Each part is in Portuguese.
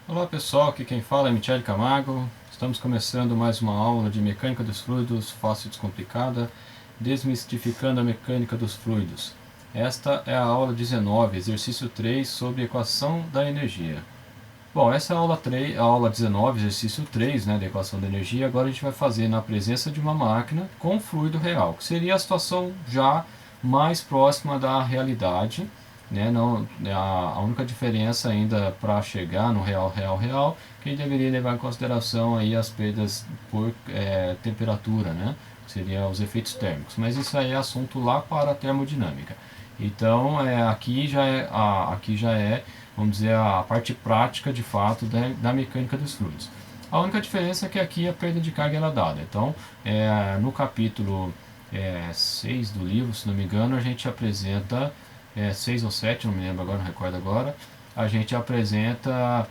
Olá pessoal, aqui quem fala é Michele Camargo. Estamos começando mais uma aula de mecânica dos fluidos, fácil e descomplicada, desmistificando a mecânica dos fluidos. Esta é a aula 19, exercício 3 sobre equação da energia. Bom, essa é a aula 3, a aula 19, exercício 3, né, da equação da energia. Agora a gente vai fazer na presença de uma máquina com fluido real, que seria a situação já mais próxima da realidade, né? Não, a única diferença ainda para chegar no real, que a gente deveria levar em consideração aí as perdas por temperatura, né? Que seriam os efeitos térmicos. Mas isso aí é assunto lá para a termodinâmica. Então, aqui já é, vamos dizer, a parte prática de fato da mecânica dos fluidos. A única diferença é que aqui a perda de carga é dada. Então, no capítulo 6 do livro, se não me engano, a gente apresenta, 6 ou 7, não me lembro agora, não recordo agora, a gente apresenta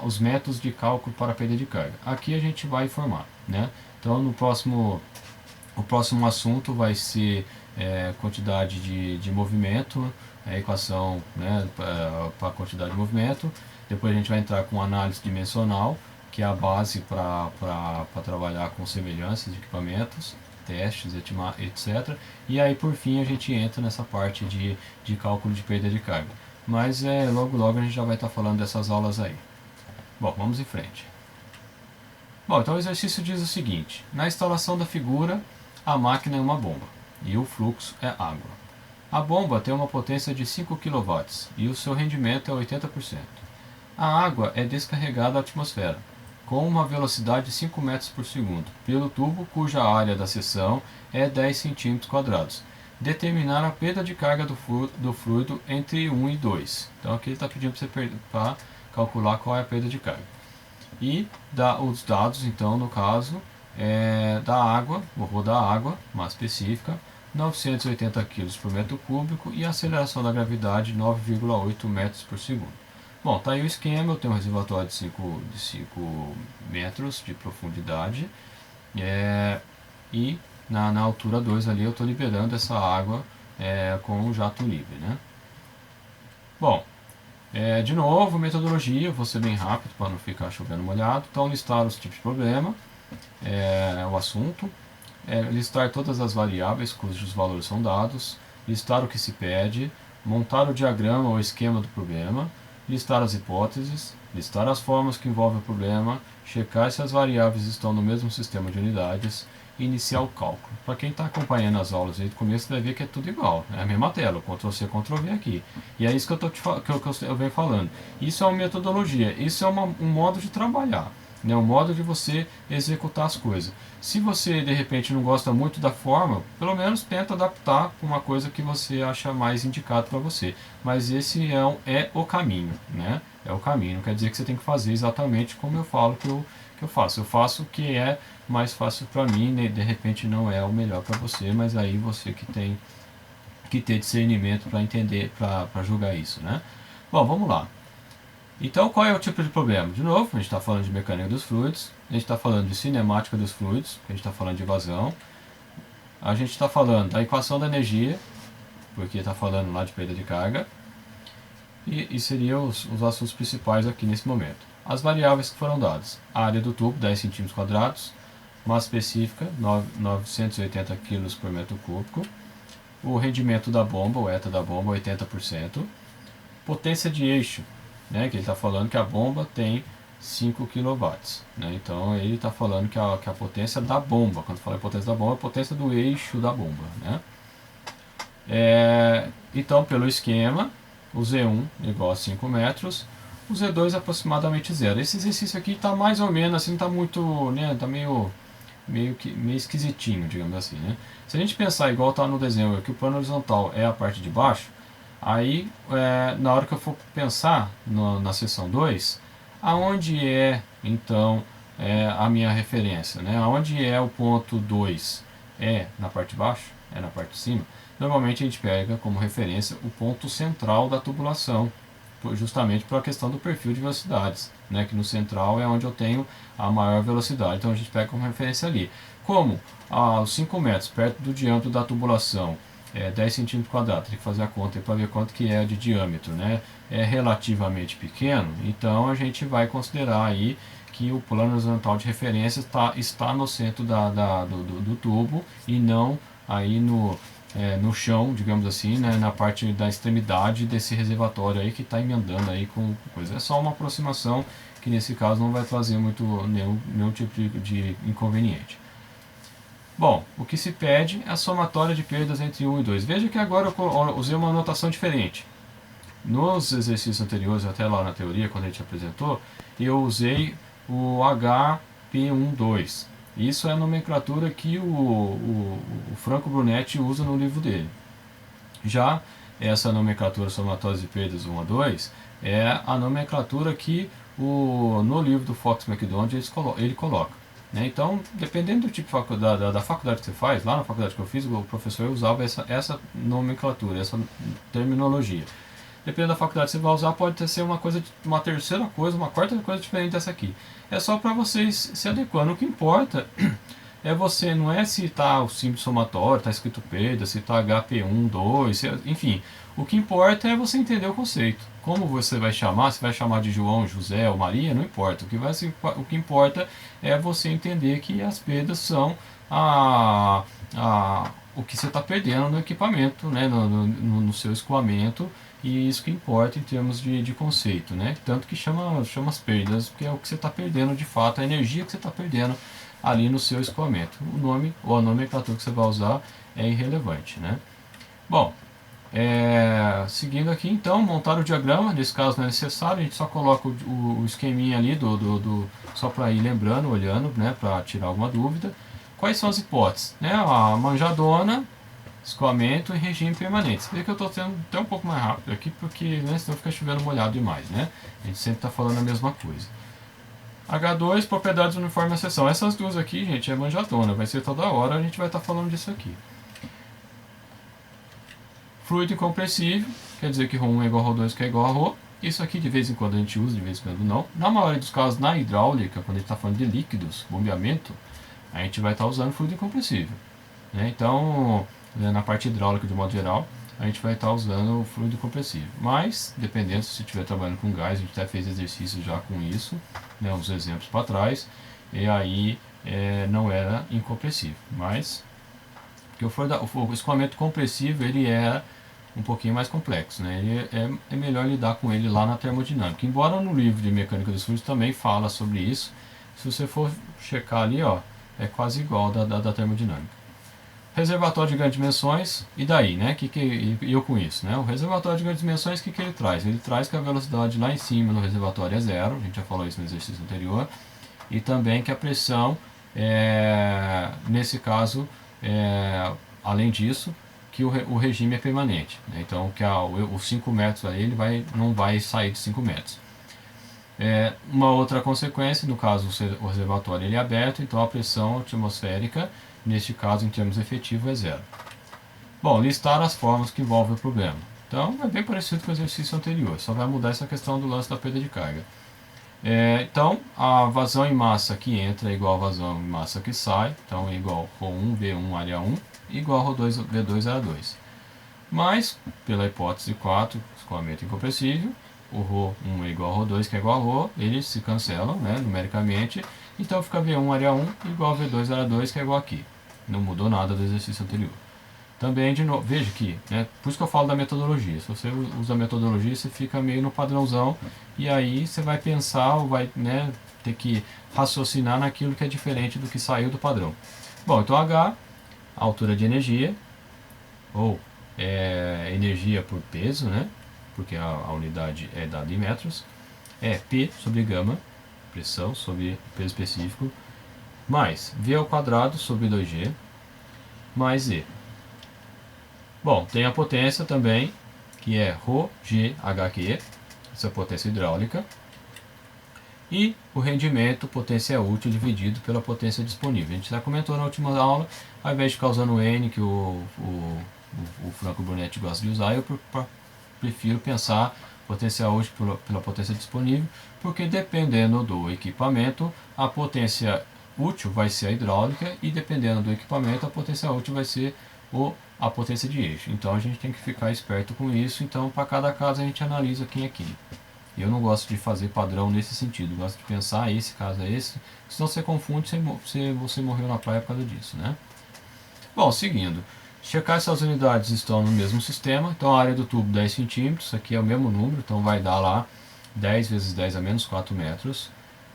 os métodos de cálculo para a perda de carga. Aqui a gente vai informar, né? Então, o próximo assunto vai ser quantidade de movimento, a equação, né, para a quantidade de movimento. Depois a gente vai entrar com análise dimensional, que é a base para trabalhar com semelhanças de equipamentos, testes, etc. E aí por fim a gente entra nessa parte de cálculo de perda de carga. Mas logo a gente já vai estar falando dessas aulas aí. Bom, vamos em frente. Bom, então o exercício diz o seguinte: na instalação da figura, a máquina é uma bomba e o fluxo é água. A bomba tem uma potência de 5 kW e o seu rendimento é 80%. A água é descarregada à atmosfera, com uma velocidade de 5 metros por segundo, pelo tubo cuja área da seção é 10 cm². Determinar a perda de carga do fluido entre 1 e 2. Então aqui ele está pedindo para calcular qual é a perda de carga. E os dados, então, no caso, da água, vou rodar a água, uma específica, 980 kg por metro cúbico e a aceleração da gravidade 9,8 metros por segundo. Bom, tá aí o esquema, eu tenho um reservatório de 5 metros de profundidade e na altura 2 ali eu estou liberando essa água com o jato livre, né? Bom, de novo, metodologia, vou ser bem rápido para não ficar chovendo molhado. Então, listar os tipos de problema, o assunto, listar todas as variáveis cujos valores são dados, listar o que se pede, montar o diagrama ou esquema do problema, listar as hipóteses, listar as formas que envolvem o problema, checar se as variáveis estão no mesmo sistema de unidades, e iniciar o cálculo. Para quem está acompanhando as aulas aí do começo, vai ver que é tudo igual, é a mesma tela, Ctrl+C, Ctrl+V aqui. E é isso que eu venho falando. Isso é uma metodologia, isso é um modo de trabalhar, né? Um modo de você executar as coisas. Se você de repente não gosta muito da forma, pelo menos tenta adaptar para uma coisa que você acha mais indicado para você. Mas esse é o caminho, né? É o caminho. Não quer dizer que você tem que fazer exatamente como eu falo que eu faço. Eu faço o que é mais fácil para mim, né? De repente não é o melhor para você, mas aí você que tem que ter discernimento para entender, para julgar isso, né? Bom, vamos lá. Então, qual é o tipo de problema? De novo, a gente está falando de mecânica dos fluidos, a gente está falando de cinemática dos fluidos, a gente está falando de vazão, a gente está falando da equação da energia, porque está falando lá de perda de carga, e seriam os assuntos principais aqui nesse momento. As variáveis que foram dadas: a área do tubo, 10 cm², massa específica, 980 kg por metro cúbico, o rendimento da bomba, o eta da bomba, 80%, potência de eixo, né, que ele está falando que a bomba tem 5 kW. Né, então ele está falando que a potência da bomba, quando fala em potência da bomba, é a potência do eixo da bomba. Né? Então, pelo esquema, o Z1 igual a 5 metros, o Z2 é aproximadamente zero. Esse exercício aqui está mais ou menos, assim, está muito, né, está meio esquisitinho, digamos assim. Né? Se a gente pensar igual está no desenho, que o plano horizontal é a parte de baixo, aí na hora que eu for pensar na seção 2, aonde é então a minha referência, né? Aonde é o ponto 2? É na parte de baixo? É na parte de cima? Normalmente a gente pega como referência o ponto central da tubulação, justamente pela questão do perfil de velocidades, né? Que no central é onde eu tenho a maior velocidade, então a gente pega como referência ali. Como aos 5 metros, perto do diâmetro da tubulação, 10 centímetros quadrados. Tem que fazer a conta para ver quanto que é de diâmetro, né? É relativamente pequeno, então a gente vai considerar aí que o plano horizontal de referência está no centro do tubo e não aí no chão, digamos assim, né, na parte da extremidade desse reservatório aí que está emendando aí com coisa. É só uma aproximação que nesse caso não vai trazer nenhum tipo de inconveniente. Bom, o que se pede é a somatória de perdas entre 1 e 2. Veja que agora eu usei uma notação diferente. Nos exercícios anteriores, até lá na teoria, quando a gente apresentou, eu usei o HP12. Isso é a nomenclatura que o Franco Brunetti usa no livro dele. Já essa nomenclatura somatória de perdas 1 a 2 é a nomenclatura que no livro do Fox McDonald ele coloca. Né? Então, dependendo do tipo de faculdade, da faculdade que você faz, lá na faculdade que eu fiz, o professor usava essa nomenclatura, essa terminologia. Dependendo da faculdade que você vai usar, pode ser uma terceira coisa, uma quarta coisa diferente dessa aqui. É só para vocês se adequando. O que importa é você, não é se está o símbolo somatório, está escrito perda, se está HP1, 2, enfim. O que importa é você entender o conceito. Como você vai chamar, se vai chamar de João, José ou Maria, não importa. O que importa é você entender que as perdas são o que você está perdendo no equipamento, né, no seu escoamento, e isso que importa em termos de conceito, né? Tanto que chama as perdas, porque é o que você está perdendo de fato, a energia que você está perdendo ali no seu escoamento. O nome ou a nomenclatura que você vai usar é irrelevante, né? Bom, seguindo aqui então, montar o diagrama, nesse caso não é necessário, a gente só coloca o esqueminha ali, só para ir lembrando, olhando, né, para tirar alguma dúvida. Quais são as hipóteses? Né? A manjadona, escoamento e regime permanente. Você vê que eu estou tendo até um pouco mais rápido aqui, porque né, senão fica chovendo molhado demais, né? A gente sempre está falando a mesma coisa. H2, propriedades uniformes à seção. Essas duas aqui, gente, é manjadona. Vai ser toda hora a gente vai estar falando disso aqui. Fluido incompressível, quer dizer que ρ1 é igual a ρ2 que é igual a ρ. Isso aqui de vez em quando a gente usa, de vez em quando não. Na maioria dos casos, na hidráulica, quando a gente está falando de líquidos, bombeamento, a gente vai estar usando fluido incompressível. Né? Então, na parte hidráulica de modo geral, a gente vai estar usando o fluido compressível. Mas, dependendo se estiver trabalhando com gás, a gente até fez exercícios já com isso, né, uns exemplos para trás, e aí não era incompressível. Mas, porque o escoamento compressivo ele é um pouquinho mais complexo, né? É melhor lidar com ele lá na termodinâmica. Embora no livro de mecânica dos fluidos também fala sobre isso, se você for checar ali, ó, é quase igual da termodinâmica. Reservatório de grandes dimensões, e daí, né? E eu com isso, né? O reservatório de grandes dimensões, o que ele traz? Ele traz que a velocidade lá em cima no reservatório é zero, a gente já falou isso no exercício anterior, e também que a pressão, nesse caso, além disso, que o regime é permanente. Né? Então, que os 5 metros aí, ele não vai sair de 5 metros. Uma outra consequência, no caso o reservatório ele é aberto, então a pressão atmosférica, neste caso em termos efetivos, é zero. Bom, listar as formas que envolvem o problema. Então é bem parecido com o exercício anterior, só vai mudar essa questão do lance da perda de carga. Então a vazão em massa que entra é igual a vazão em massa que sai, então é igual ρ1 V1 área 1 igual a ρ2 V2 área 2. Mas, pela hipótese 4, escoamento incompressível, o ρ1 é igual a ρ2, que é igual a ρ, eles se cancelam, né, numericamente, então fica V1 área 1 igual a V2 área 2, que é igual aqui. Não mudou nada do exercício anterior. Também, de novo, veja que, né, por isso que eu falo da metodologia. Se você usa a metodologia, você fica meio no padrãozão, e aí você vai pensar, ou vai, né, ter que raciocinar naquilo que é diferente do que saiu do padrão. Bom, então H, altura de energia, ou energia por peso, né? Porque a unidade é dada em metros, é P sobre gama, pressão sobre peso específico, mais V ao quadrado sobre 2G, mais E. Bom, tem a potência também, que é ρGHQ, essa potência hidráulica, e o rendimento, potência útil dividido pela potência disponível. A gente já comentou na última aula, ao invés de ficar usando N, que o Franco Brunetti gosta de usar, eu prefiro pensar potência útil pela potência disponível, porque dependendo do equipamento, a potência útil vai ser a hidráulica, e dependendo do equipamento, a potência útil vai ser o a potência de eixo. Então a gente tem que ficar esperto com isso. Então para cada caso a gente analisa quem é quem. Eu não gosto de fazer padrão nesse sentido. Eu gosto de pensar esse caso é esse. Senão você confunde, você morreu na praia por causa disso, né? Bom, seguindo. Checar se as unidades estão no mesmo sistema. Então a área do tubo 10 centímetros. Aqui é o mesmo número. Então vai dar lá 10 vezes 10 a menos 4 metros.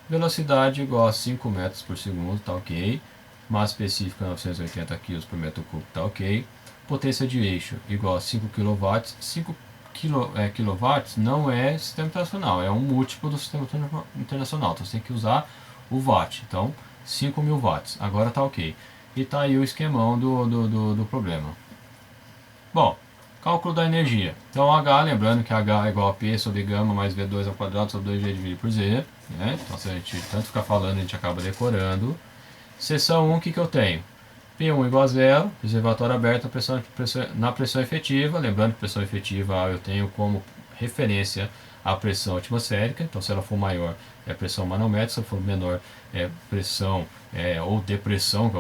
Velocidade igual a 5 metros por segundo. Tá ok. Massa específica 980 kg por metro cúbico. Tá ok. Potência de eixo igual a 5 kW. 5 kW não é sistema internacional, é um múltiplo do sistema internacional, então você tem que usar o watt, então 5.000 watts, agora tá ok. E tá aí o esquemão do problema. Bom, cálculo da energia. Então H, lembrando que H é igual a P sobre gama mais V2 ao quadrado sobre 2G dividido por Z, né? Então se a gente tanto ficar falando, a gente acaba decorando. Seção 1, o que eu tenho? P1 igual a zero, reservatório aberto na pressão efetiva. Lembrando que pressão efetiva eu tenho como referência a pressão atmosférica. Então, se ela for maior, é pressão manométrica. Se ela for menor, é pressão ou depressão, que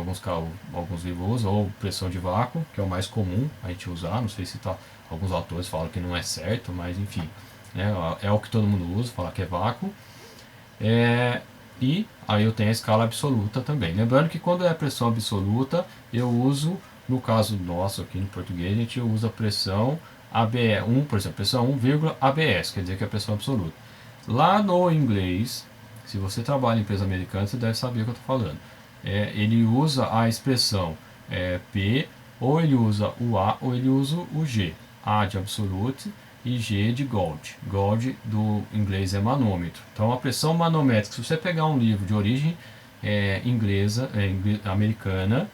alguns livros usam, ou pressão de vácuo, que é o mais comum a gente usar. Não sei se alguns autores falam que não é certo, mas enfim, é o que todo mundo usa, falar que é vácuo. E aí eu tenho a escala absoluta também. Lembrando que quando é pressão absoluta, eu uso, no caso nosso aqui no português, a gente usa a pressão ABS, por exemplo, pressão 1, ABS, quer dizer que é a pressão absoluta. Lá no inglês, se você trabalha em empresa americana, você deve saber o que eu estou falando. Ele usa a expressão P, ou ele usa o A, ou ele usa o G. A de absolute e G de Gold. Gold do inglês é manômetro. Então a pressão manométrica, se você pegar um livro de origem inglesa, americana,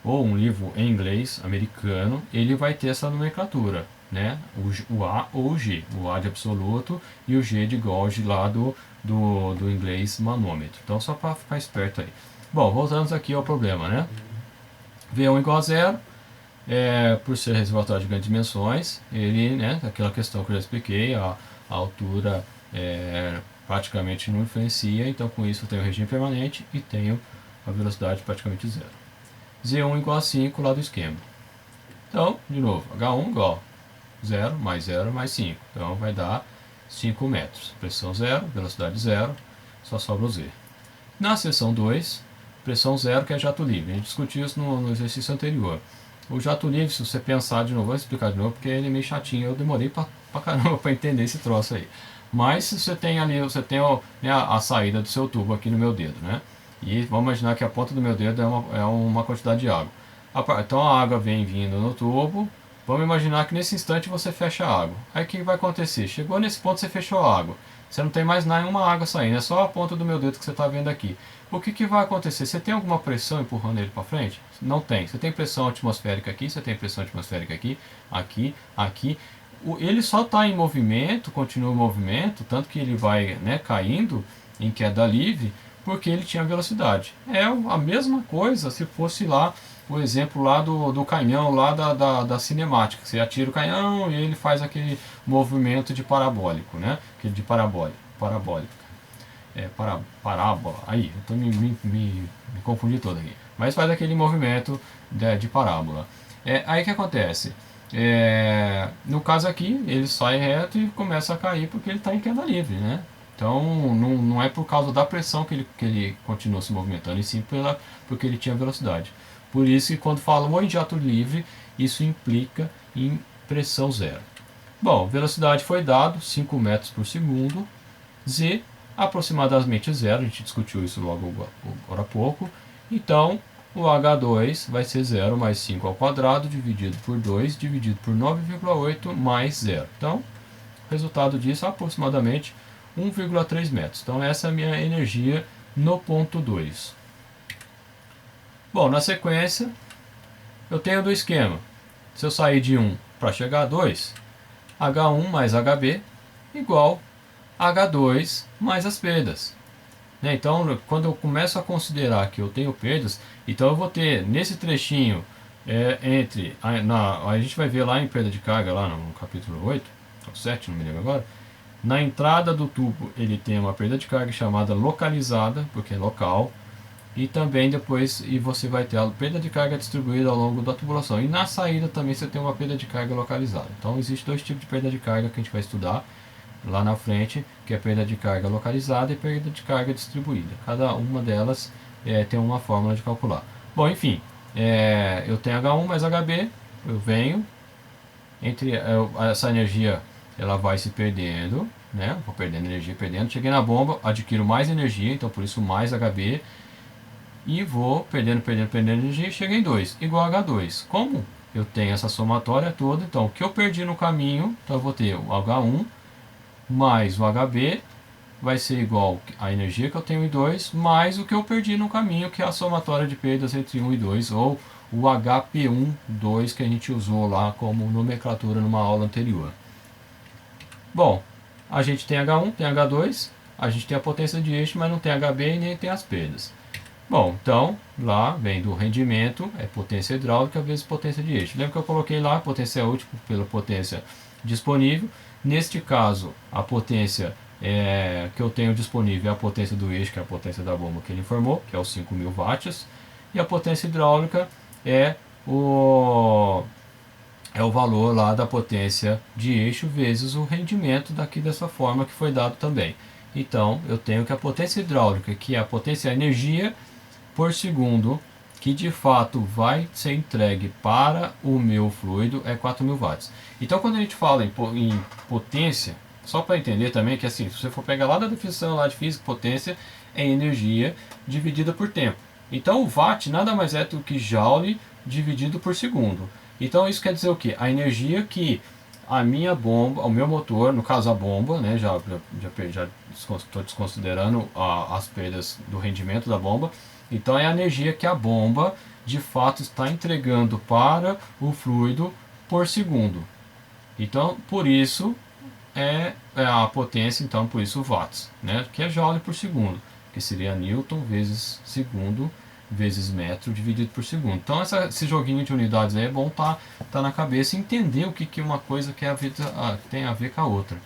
ou um livro em inglês americano, ele vai ter essa nomenclatura, né? O A ou o G. O A de absoluto e o G de Gold lá do inglês manômetro. Então só para ficar esperto aí. Bom, voltamos aqui ao problema, né? V1 igual a zero. Por ser reservatório de grandes dimensões, ele, né, aquela questão que eu já expliquei, a altura praticamente não influencia, então com isso eu tenho o regime permanente e tenho a velocidade praticamente zero. Z1 igual a 5 lá do esquema. Então, de novo, H1 igual a 0 mais 5, então vai dar 5 metros. Pressão zero, velocidade zero, só sobra o Z. Na seção 2, pressão zero, que é jato livre. A gente discutiu isso no exercício anterior. O jato livre, se você pensar de novo, vou explicar de novo, porque ele é meio chatinho, eu demorei pra caramba para entender esse troço aí. Mas se você tem ali, você tem a saída do seu tubo aqui no meu dedo, né? E vamos imaginar que a ponta do meu dedo é uma quantidade de água. Então a água vem vindo no tubo, vamos imaginar que nesse instante você fecha a água. Aí o que vai acontecer? Chegou nesse ponto, você fechou a água. Você não tem mais nenhuma água saindo, é só a ponta do meu dedo que você está vendo aqui. O que vai acontecer? Você tem alguma pressão empurrando ele para frente? Não tem. Você tem pressão atmosférica aqui, você tem pressão atmosférica aqui, aqui. Ele só está em movimento, continua em movimento, tanto que ele vai caindo em queda livre, porque ele tinha velocidade. É a mesma coisa se fosse lá o exemplo lá do canhão lá da cinemática. Você atira o canhão e ele faz aquele movimento de parabólico, né? Aquele de parabólico. Parábola. Aí, eu tô me confundi todo aqui. Mas faz aquele movimento de parábola. Aí o que acontece? No caso aqui, ele sai reto e começa a cair porque ele está em queda livre, né? Então não é por causa da pressão que ele continua se movimentando, e sim porque ele tinha velocidade. Por isso que quando falamos em jato livre, isso implica em pressão zero. Bom, velocidade foi dado, 5 metros por segundo. Z, aproximadamente zero, a gente discutiu isso logo agora há pouco. Então, o H2 vai ser 0 mais 5 ao quadrado, dividido por 2, dividido por 9,8 mais 0. Então, o resultado disso é aproximadamente 1,3 metros. Então, essa é a minha energia no ponto 2. Bom, na sequência, eu tenho do esquema. Se eu sair de 1 para chegar a 2, H1 mais HB igual H2 mais as perdas. Então, quando eu começo a considerar que eu tenho perdas, então eu vou ter nesse trechinho a gente vai ver lá em perda de carga, lá no capítulo 8, ou 7, não me lembro agora. Na entrada do tubo ele tem uma perda de carga chamada localizada, porque é local. e também depois você vai ter a perda de carga distribuída ao longo da tubulação. E na saída também você tem uma perda de carga localizada. Então existe dois tipos de perda de carga que a gente vai estudar lá na frente, que é perda de carga localizada e perda de carga distribuída. Cada uma delas tem uma fórmula de calcular. Bom, enfim, eu tenho H1 mais HB, eu venho, essa energia ela vai se perdendo, né? Vou perdendo energia, perdendo. Cheguei na bomba, adquiro mais energia, então por isso mais HB. E vou perdendo energia e cheguei em 2, igual a H2. Como eu tenho essa somatória toda, então o que eu perdi no caminho, então eu vou ter o H1 mais o HB, vai ser igual a energia que eu tenho em 2, mais o que eu perdi no caminho, que é a somatória de perdas entre 1 e 2, ou o HP1,2 que a gente usou lá como nomenclatura numa aula anterior. Bom, a gente tem H1, tem H2, a gente tem a potência de eixo, mas não tem HB e nem tem as perdas. Bom, então, lá vem do rendimento, é potência hidráulica vezes potência de eixo. Lembra que eu coloquei lá potência útil pela potência disponível. Neste caso, a potência que eu tenho disponível é a potência do eixo, que é a potência da bomba que ele informou, que é os 5.000 watts. E a potência hidráulica é o valor lá da potência de eixo vezes o rendimento daqui dessa forma que foi dado também. Então, eu tenho que a potência hidráulica, que é a potência energia por segundo, que de fato vai ser entregue para o meu fluido, é 4.000 watts. Então, quando a gente fala em potência, só para entender também que assim, se você for pegar lá da definição lá de física, potência é energia dividida por tempo. Então, o watt nada mais é do que joule dividido por segundo. Então, isso quer dizer o quê? A energia que a minha bomba, o meu motor, no caso a bomba, né, já estou desconsiderando as perdas do rendimento da bomba. Então é a energia que a bomba de fato está entregando para o fluido por segundo. Então por isso é a potência, então por isso watts, né, que é joule por segundo, que seria Newton vezes segundo vezes metro dividido por segundo. Então esse joguinho de unidades aí é bom tá na cabeça e entender o que uma coisa tem a ver com a outra.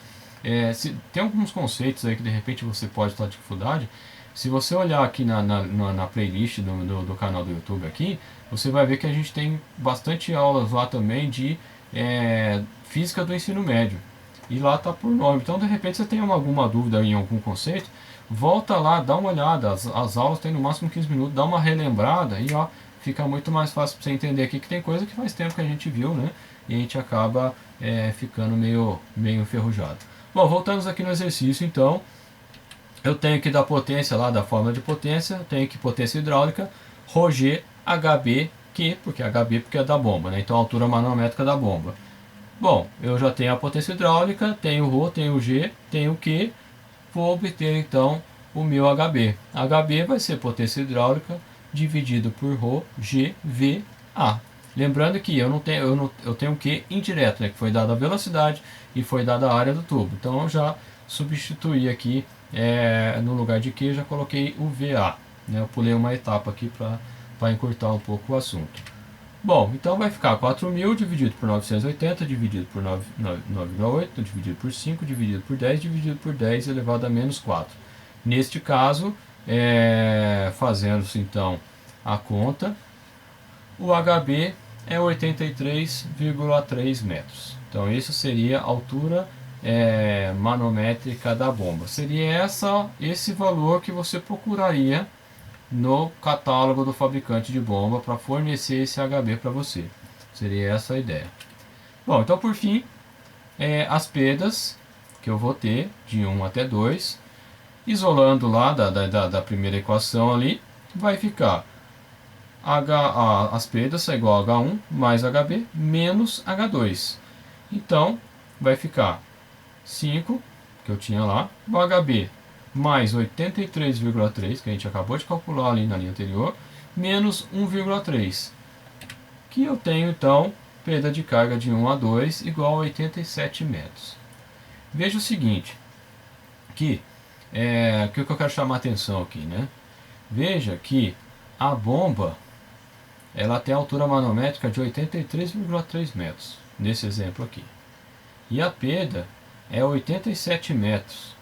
Tem alguns conceitos aí que de repente você pode estar dificuldade. Se você olhar aqui na playlist do canal do YouTube aqui, você vai ver que a gente tem bastante aulas lá também de física do ensino médio. E lá está por nome. Então de repente você tem alguma dúvida em algum conceito, volta lá, dá uma olhada. As aulas tem no máximo 15 minutos, dá uma relembrada e ó, fica muito mais fácil para você entender aqui que tem coisa que faz tempo que a gente viu, né? E a gente acaba ficando meio enferrujado. Bom, voltamos aqui no exercício então. Eu tenho que dar potência lá, da fórmula de potência, eu tenho que potência hidráulica, ρg, HB, Q, porque HB porque é da bomba, né? Então a altura manométrica da bomba. Bom, eu já tenho a potência hidráulica, tenho o ρ, tenho o G, tenho o Q, vou obter então o meu HB. HB vai ser potência hidráulica dividido por ρ, G, V, A. Lembrando que eu tenho o Q indireto, né? Que foi dada a velocidade e foi dada a área do tubo. Então eu já substituí aqui no lugar de Q, já coloquei o VA, né? Eu pulei uma etapa aqui para encurtar um pouco o assunto. Bom, então vai ficar 4.000 dividido por 980, dividido por 9,8, dividido por 5, dividido por 10, dividido por 10 elevado a menos 4. Neste caso, fazendo-se então a conta, o HB é 83,3 metros. Então isso seria a altura manométrica da bomba. Seria esse valor que você procuraria no catálogo do fabricante de bomba para fornecer esse HB para você. Seria essa a ideia. Bom, então por fim, as perdas que eu vou ter de 1 até 2, isolando lá da primeira equação ali, vai ficar as perdas é igual a H1 mais HB menos H2. Então vai ficar 5, que eu tinha lá, o HB mais 83,3, que a gente acabou de calcular ali na linha anterior, menos 1,3, que eu tenho então perda de carga de 1 a 2 igual a 87 metros. Veja o seguinte, que eu quero chamar a atenção aqui, né? Veja que a bomba ela tem a altura manométrica de 83,3 metros, nesse exemplo aqui. E a perda é 87 metros.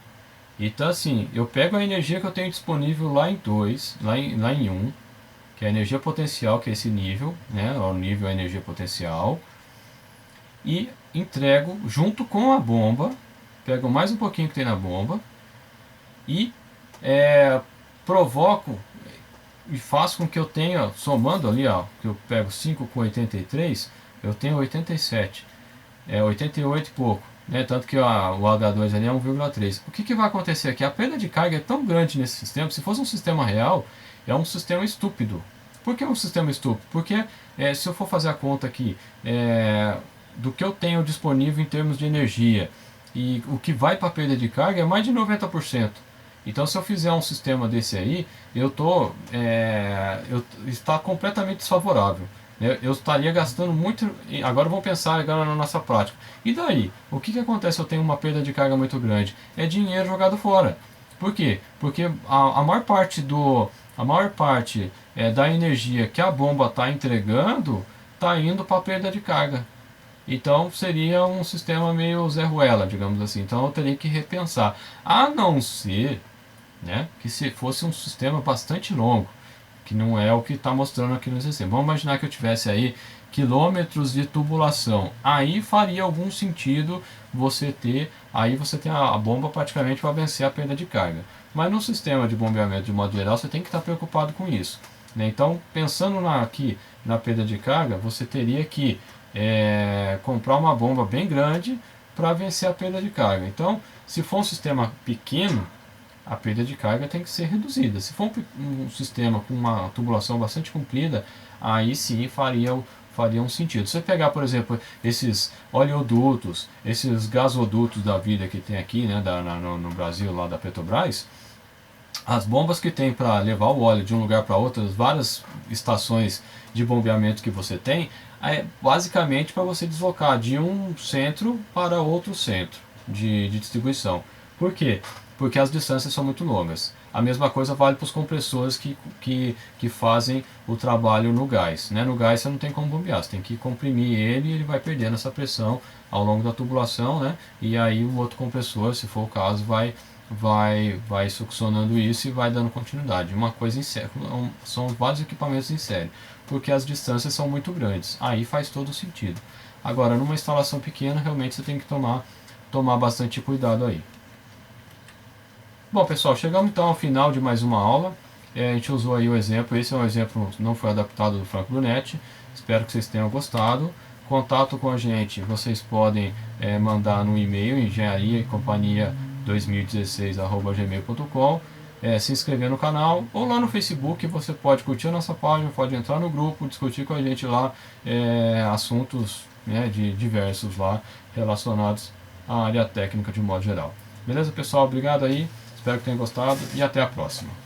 Então assim, eu pego a energia que eu tenho disponível lá em 2, lá em 1, que é a energia potencial, que é esse nível, né? O nível é a energia potencial, e entrego junto com a bomba, pego mais um pouquinho que tem na bomba e provoco e faço com que eu tenha, somando ali, ó, que eu pego 5 com 83, eu tenho 87, 88 e pouco, né? Tanto que o H2 ali é 1,3. O que vai acontecer aqui? A perda de carga é tão grande nesse sistema, se fosse um sistema real, é um sistema estúpido. Por que é um sistema estúpido? Porque se eu for fazer a conta aqui do que eu tenho disponível em termos de energia e o que vai para a perda de carga é mais de 90%. Então, se eu fizer um sistema desse aí, está completamente desfavorável. Eu estaria gastando muito. Agora vamos pensar agora na nossa prática. E daí? O que acontece se eu tenho uma perda de carga muito grande? É dinheiro jogado fora. Por quê? Porque a maior parte da energia que a bomba está entregando está indo para a perda de carga. Então seria um sistema meio Zé Ruela, digamos assim. Então eu teria que repensar. A não ser, né, que se fosse um sistema bastante longo, que não é o que está mostrando aqui no sistema. Vamos imaginar que eu tivesse aí quilômetros de tubulação. Aí faria algum sentido aí você tem a bomba praticamente para vencer a perda de carga. Mas no sistema de bombeamento de modo geral, você tem que estar preocupado com isso, né? Então, pensando aqui na perda de carga, você teria que comprar uma bomba bem grande para vencer a perda de carga. Então, se for um sistema pequeno, a perda de carga tem que ser reduzida. Se for um sistema com uma tubulação bastante comprida, aí sim faria um sentido. Se você pegar, por exemplo, esses oleodutos, esses gasodutos da vida que tem aqui, né, no Brasil, lá da Petrobras, as bombas que tem para levar o óleo de um lugar para outro, as várias estações de bombeamento que você tem, é basicamente para você deslocar de um centro para outro centro de distribuição. Por quê? Porque as distâncias são muito longas. A mesma coisa vale para os compressores que fazem o trabalho no gás, né? No gás você não tem como bombear, você tem que comprimir ele e ele vai perdendo essa pressão ao longo da tubulação, né? E aí o outro compressor, se for o caso, vai succionando isso e vai dando continuidade. Uma coisa em série, são vários equipamentos em série, porque as distâncias são muito grandes. Aí faz todo sentido. Agora, numa instalação pequena, realmente você tem que tomar bastante cuidado aí. Bom, pessoal, chegamos então ao final de mais uma aula. A gente usou aí o exemplo, esse é um exemplo, não foi adaptado do Franco Brunetti. Espero que vocês tenham gostado. Contato com a gente, vocês podem mandar no e-mail engenhariaecompanhia2016@gmail.com, se inscrever no canal ou lá no Facebook. Você pode curtir a nossa página, pode entrar no grupo, discutir com a gente lá assuntos, né, de diversos lá relacionados à área técnica de modo geral. Beleza, pessoal? Obrigado aí. Espero que tenham gostado e até a próxima.